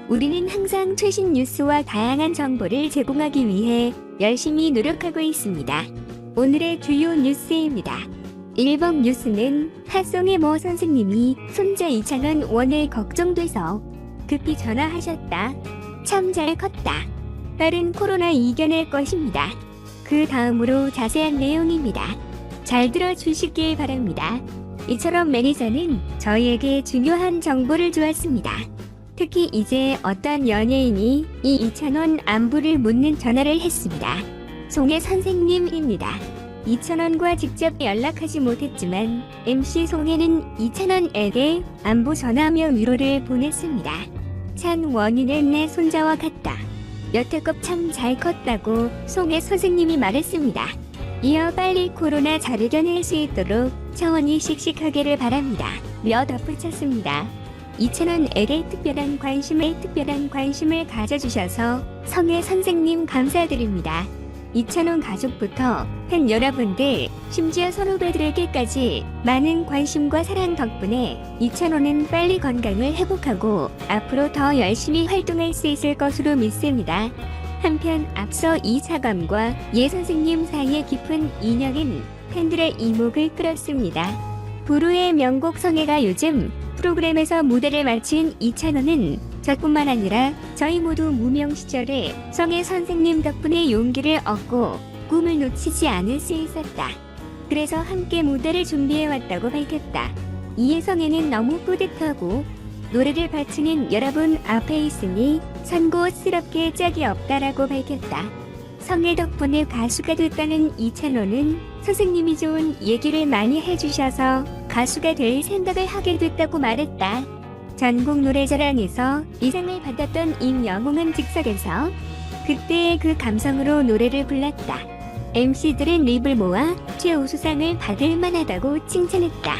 우리는 항상 최신 뉴스와 다양한 정보를 제공하기 위해 열심히 노력하고 있습니다. 오늘의 주요 뉴스입니다. 1번 뉴스는 하송의 모 선생님이 손자 2,000원 원에 걱정돼서 급히 전화하셨다. 참 잘 컸다. 빠른 코로나 이겨낼 것입니다. 그 다음으로 자세한 내용입니다. 잘 들어주시길 바랍니다. 이처럼 매니저는 저희에게 중요한 정보를 주었습니다. 특히 이제 어떤 연예인이 이 2,000원 안부를 묻는 전화를 했습니다. 송혜 선생님입니다. 2,000원과 직접 연락하지 못했지만 MC 송혜는 2,000원에게 안부 전하며 위로를 보냈습니다. 찬 원희는 내 손자와 같다. 여태껏 참 잘 컸다고 송혜 선생님이 말했습니다. 이어 빨리 코로나 잘 이겨낼 수 있도록 차원이 씩씩하기를 바랍니다. 며 덧붙였습니다. 2,000원에게 특별한 관심을 가져주셔서 성혜 선생님 감사드립니다. 2,000원 가족부터 팬 여러분들, 심지어 선후배들에게까지 많은 관심과 사랑 덕분에 2,000원은 빨리 건강을 회복하고 앞으로 더 열심히 활동할 수 있을 것으로 믿습니다. 한편 앞서 이 사감과 예 선생님 사이의 깊은 인연은 팬들의 이목을 끌었습니다. 부르의 명곡 성혜가 요즘 프로그램에서 무대를 마친 2,000원은 저뿐만 아니라 저희 모두 무명 시절에 성혜 선생님 덕분에 용기를 얻고 꿈을 놓치지 않을 수 있었다. 그래서 함께 무대를 준비해왔다고 밝혔다. 이에 성혜는 너무 뿌듯하고 노래를 바치는 여러분 앞에 있으니 선고스럽게 짝이 없다라고 밝혔다. 성혜 덕분에 가수가 됐다는 2,000원은 선생님이 좋은 얘기를 많이 해주셔서 가수가 될 생각을 하게 됐다고 말했다. 전국 노래자랑에서 이상을 받았던 임영웅은 즉석에서 그때의 그 감성으로 노래를 불렀다. MC들은 립을 모아 최우수상을 받을 만하다고 칭찬했다.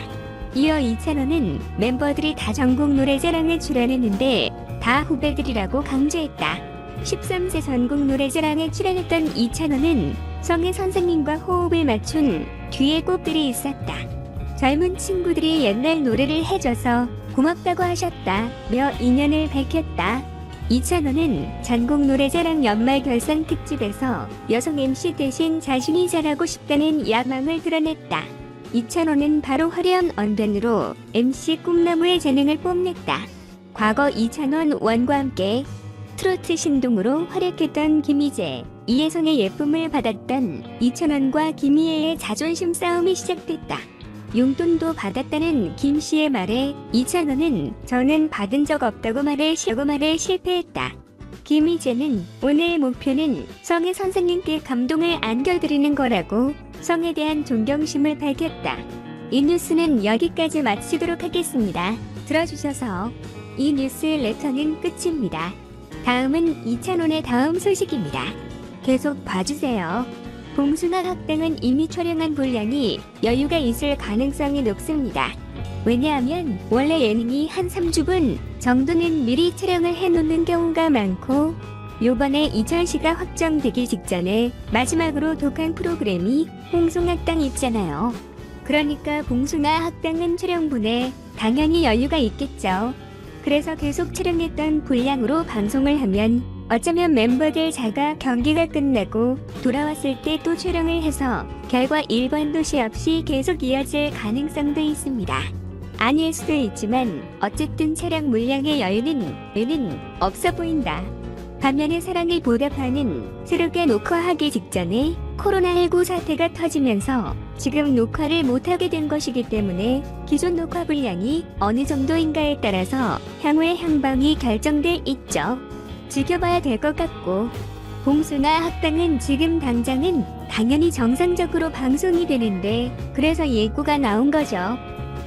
이어 2,000원은 멤버들이 다 전국 노래자랑에 출연했는데 다 후배들이라고 강조했다. 13세 전국 노래자랑에 출연했던 2,000원은 성혜 선생님과 호흡을 맞춘 뒤에 꼽들이 있었다. 젊은 친구들이 옛날 노래를 해줘서 고맙다고 하셨다며 인연을 밝혔다. 2,000원은 전국 노래자랑 연말 결산 특집에서 여성 MC 대신 자신이 잘하고 싶다는 야망을 드러냈다. 2,000원은 바로 화려한 언변으로 MC 꿈나무의 재능을 뽐냈다. 과거 2,000원 원과 함께 트로트 신동으로 활약했던 김희재, 이혜성의 예쁨을 받았던 2,000원과 김희애의 자존심 싸움이 시작됐다. 용돈도 받았다는 김씨의 말에 2,000원은 저는 받은 적 없다고 말에 실패했다. 김희재는 오늘의 목표는 성혜 선생님께 감동을 안겨드리는 거라고 성에 대한 존경심을 밝혔다. 이 뉴스는 여기까지 마치도록 하겠습니다. 들어주셔서 이 뉴스 레터는 끝입니다. 다음은 2,000원의 다음 소식입니다. 계속 봐주세요. 봉숭아 학당은 이미 촬영한 분량이 여유가 있을 가능성이 높습니다. 왜냐하면 원래 예능이 한 3주분 정도는 미리 촬영을 해놓는 경우가 많고 요번에 이철씨가 확정되기 직전에 마지막으로 독한 프로그램이 봉숭아학당 있잖아요. 그러니까 봉숭아 학당은 촬영분에 당연히 여유가 있겠죠. 그래서 계속 촬영했던 분량으로 방송을 하면 어쩌면 멤버들 자가 경기가 끝나고 돌아왔을 때 또 촬영을 해서 결과 일반도 시 없이 계속 이어질 가능성도 있습니다. 아닐 수도 있지만 어쨌든 촬영 물량의 여유는 없어 보인다. 반면에 사랑을 보답하는 새롭게 녹화하기 직전에 코로나19 사태가 터지면서 지금 녹화를 못하게 된 것이기 때문에 기존 녹화 분량이 어느 정도인가에 따라서 향후의 향방이 결정돼 있죠. 지켜봐야 될 것 같고 봉숭아 학당은 지금 당장은 당연히 정상적으로 방송이 되는데 그래서 예고가 나온 거죠.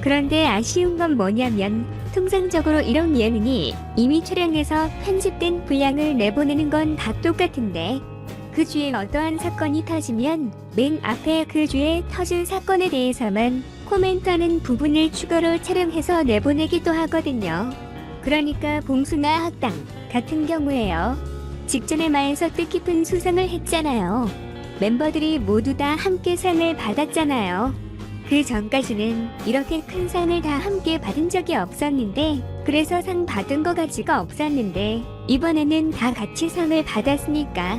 그런데 아쉬운 건 뭐냐면 통상적으로 이런 예능이 이미 촬영해서 편집된 분량을 내보내는 건 다 똑같은데 그 주에 어떠한 사건이 터지면 맨 앞에 그 주에 터진 사건에 대해서만 코멘트하는 부분을 추가로 촬영해서 내보내기도 하거든요. 그러니까 봉숭아 학당 같은 경우에요. 직전에 마에서 뜻깊은 수상을 했잖아요. 멤버들이 모두 다 함께 상을 받았잖아요. 그 전까지는 이렇게 큰 상을 다 함께 받은 적이 없었는데, 그래서 상 받은 거 가지가 없었는데 이번에는 다 같이 상을 받았으니까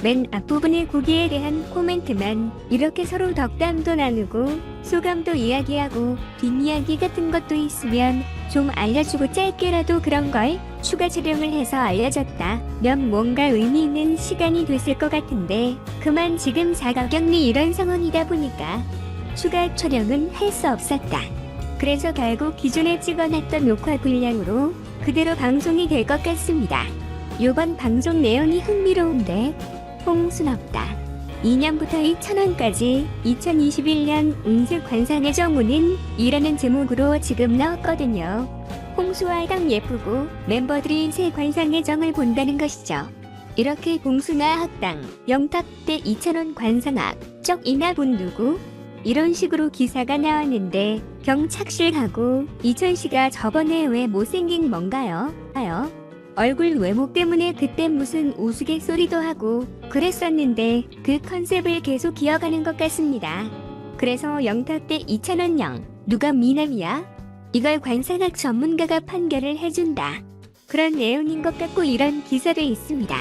맨 앞부분의 고기에 대한 코멘트만 이렇게 서로 덕담도 나누고 소감도 이야기하고 뒷이야기 같은 것도 있으면 좀 알려주고 짧게라도 그런 걸 추가 촬영을 해서 알려줬다면 뭔가 의미 있는 시간이 됐을 것 같은데, 그만 지금 자가격리 이런 상황이다 보니까 추가 촬영은 할 수 없었다. 그래서 결국 기존에 찍어놨던 녹화 분량으로 그대로 방송이 될 것 같습니다. 요번 방송 내용이 흥미로운데 홍순없다. 2년부터 2,000원까지 2021년 운세 관상의 정우는 이라는 제목으로 지금 넣었거든요. 홍수와 딱 예쁘고 멤버들이 새 관상의 정을 본다는 것이죠. 이렇게 봉수나 학당, 영탁 때 2,000원 관상학, 쩍이나 본 누구? 이런 식으로 기사가 나왔는데 경착실 가고 이천씨가 저번에 왜 못생긴 뭔가요? 얼굴 외모 때문에 그때 무슨 우스갯소리도 하고 그랬었는데 그 컨셉을 계속 기억하는 것 같습니다. 그래서 영탁 때 2,000원령 누가 미남이야? 이걸 관상학 전문가가 판결을 해준다. 그런 내용인 것 같고 이런 기사도 있습니다.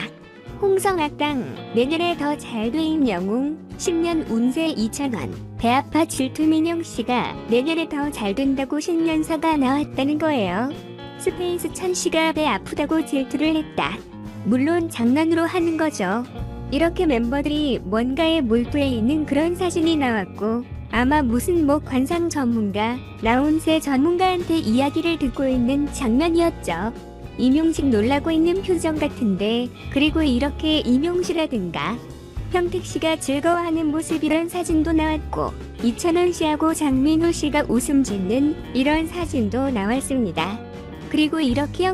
홍성학당 내년에 더 잘된 영웅 10년 운세 2,000원 배아파 질투 민영씨가 내년에 더 잘된다고 신년사가 나왔다는 거예요. 스페이스 천씨가 배 아프다고 질투를 했다. 물론 장난으로 하는 거죠. 이렇게 멤버들이 뭔가에 몰두해 있는 그런 사진이 나왔고, 아마 무슨 관상 전문가, 나운세 전문가한테 이야기를 듣고 있는 장면이었죠. 임용식 놀라고 있는 표정 같은데, 그리고 이렇게 임용씨라든가 평택씨가 즐거워하는 모습 이런 사진도 나왔고, 이찬원씨하고 장민호씨가 웃음 짓는 이런 사진도 나왔습니다. 그리고 이렇게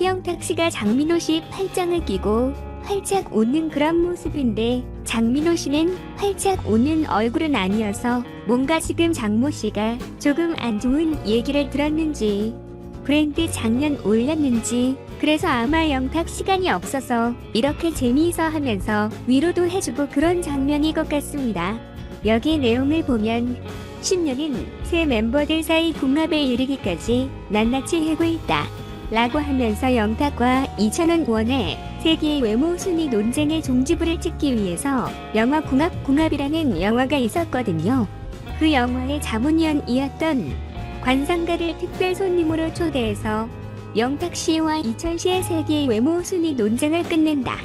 영탁씨가 장민호씨 팔짱을 끼고 활짝 웃는 그런 모습인데, 장민호씨는 활짝 웃는 얼굴은 아니어서 뭔가 지금 장모씨가 조금 안 좋은 얘기를 들었는지 브랜드 작년 올렸는지, 그래서 아마 영탁 시간이 없어서 이렇게 재미있어 하면서 위로도 해주고 그런 장면인 것 같습니다. 여기 내용을 보면 10년인 새 멤버들 사이 궁합에 이르기까지 낱낱이 하고 있다 라고 하면서 영탁과 이찬원의 세계의 외모 순위 논쟁의 종지부를 찍기 위해서 영화 궁합이라는 영화가 있었거든요. 그 영화의 자문위원이었던 관상가를 특별 손님으로 초대해서 영탁씨와 이천씨의 세계의 외모 순위 논쟁을 끝낸다.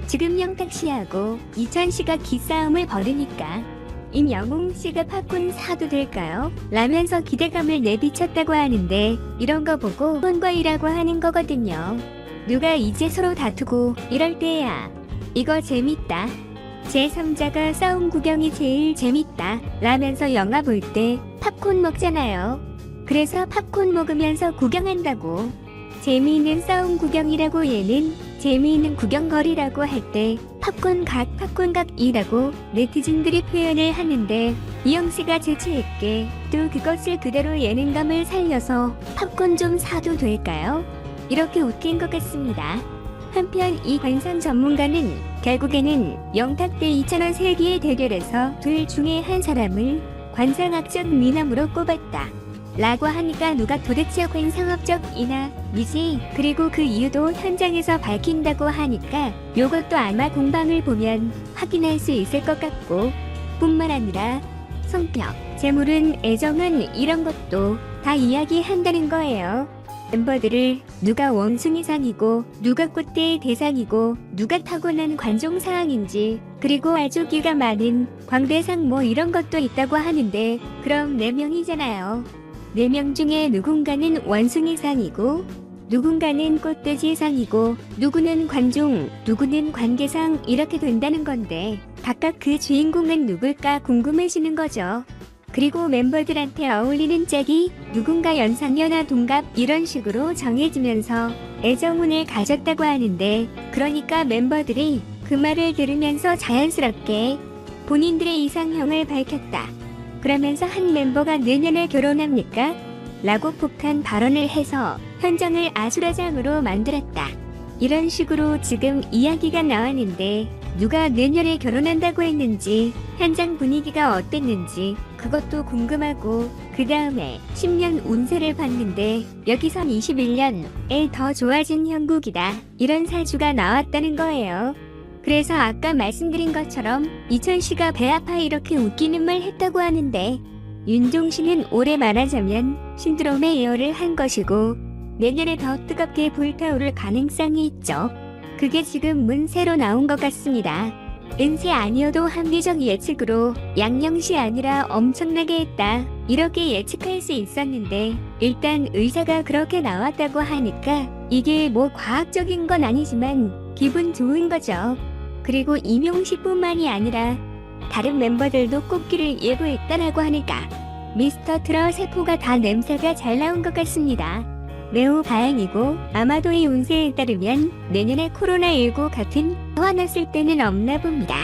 지금 영탁씨하고 이천씨가 기싸움을 벌이니까 임영웅씨가 팝콘 사도 될까요? 라면서 기대감을 내비쳤다고 하는데, 이런 거 보고 혼과이라고 하는 거거든요. 누가 이제 서로 다투고 이럴 때야 이거 재밌다. 제3자가 싸움 구경이 제일 재밌다 라면서 영화 볼 때 팝콘 먹잖아요. 그래서 팝콘 먹으면서 구경한다고. 재미있는 싸움 구경이라고, 얘는 재미있는 구경거리라고 할 때 팝콘각이라고 네티즌들이 표현을 하는데, 이영씨가 재치있게 또 그것을 그대로 예능감을 살려서 팝콘 좀 사도 될까요? 이렇게 웃긴 것 같습니다. 한편 이 관상 전문가는 결국에는 영탁 대 이찬원 세기의 대결에서 둘 중에 한 사람을 관상학적 미남으로 꼽았다 라고 하니까 누가 도대체 관상학적이나 미지, 그리고 그 이유도 현장에서 밝힌다고 하니까 요것도 아마 공방을 보면 확인할 수 있을 것 같고, 뿐만 아니라 성격, 재물은, 애정은 이런 것도 다 이야기한다는 거예요. 멤버들을 누가 원숭이상이고 누가 꽃대의 대상이고 누가 타고난 관종사항인지, 그리고 아주 기가 많은 광대상 이런 것도 있다고 하는데, 그럼 4명이잖아요. 4명 중에 누군가는 원숭이상이고 누군가는 꽃돼지상이고 누구는 관종, 누구는 관계상 이렇게 된다는 건데, 각각 그 주인공은 누굴까 궁금해지는 거죠. 그리고 멤버들한테 어울리는 짝이 누군가 연상연하 동갑 이런 식으로 정해지면서 애정운을 가졌다고 하는데, 그러니까 멤버들이 그 말을 들으면서 자연스럽게 본인들의 이상형을 밝혔다. 그러면서 한 멤버가 내년에 결혼합니까? 라고 폭탄 발언을 해서 현장을 아수라장으로 만들었다. 이런 식으로 지금 이야기가 나왔는데, 누가 내년에 결혼한다고 했는지, 현장 분위기가 어땠는지 그것도 궁금하고, 그 다음에 10년 운세를 봤는데 여기선 21년에 더 좋아진 형국이다, 이런 사주가 나왔다는 거예요. 그래서 아까 말씀드린 것처럼 이천씨가 배 아파 이렇게 웃기는 말 했다고 하는데, 윤종신은 올해 말하자면 신드롬의 예언을 한 것이고 내년에 더 뜨겁게 불타오를 가능성이 있죠. 그게 지금은 새로 나온 것 같습니다. 은세 아니어도 합리적 예측으로 양녕시 아니라 엄청나게 했다, 이렇게 예측할 수 있었는데, 일단 의사가 그렇게 나왔다고 하니까 이게 뭐 과학적인 건 아니지만 기분 좋은 거죠. 그리고 임용식뿐만이 아니라 다른 멤버들도 꼽기를 예고했다라고 하니까 미스터 트롯 세포가 다 냄새가 잘 나온 것 같습니다. 매우 다행이고, 아마도 이 운세에 따르면 내년에 코로나19 같은 화났을 때는 없나 봅니다.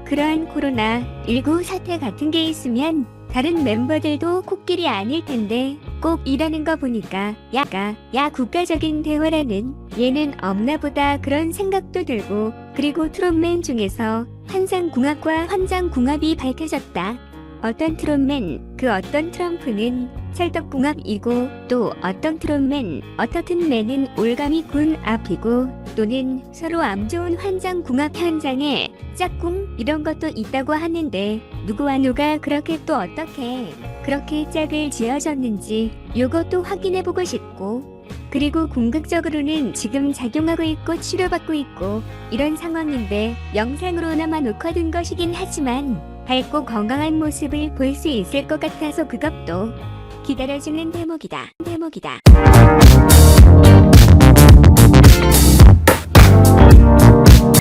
그러한 코로나19 사태 같은 게 있으면 다른 멤버들도 코끼리 아닐 텐데 꼭 이라는 거 보니까 야 국가적인 대화라는 얘는 없나 보다, 그런 생각도 들고, 그리고 트롯맨 중에서 환상궁합과 환장궁합이 밝혀졌다. 어떤 트롯맨, 그 어떤 트럼프는 찰떡궁합이고, 또 어떤 트롯맨, 어떻든 맨은 올가미 군 앞이고, 또는 서로 암 좋은 환장궁합 현장에 짝꿍 이런 것도 있다고 하는데, 누구와 누가 그렇게 또 어떻게 그렇게 짝을 지어졌는지 요것도 확인해보고 싶고, 그리고 궁극적으로는 지금 작용하고 있고 치료받고 있고 이런 상황인데 영상으로나마 녹화된 것이긴 하지만 밝고 건강한 모습을 볼 수 있을 것 같아서 그것도 기다려주는 대목이다.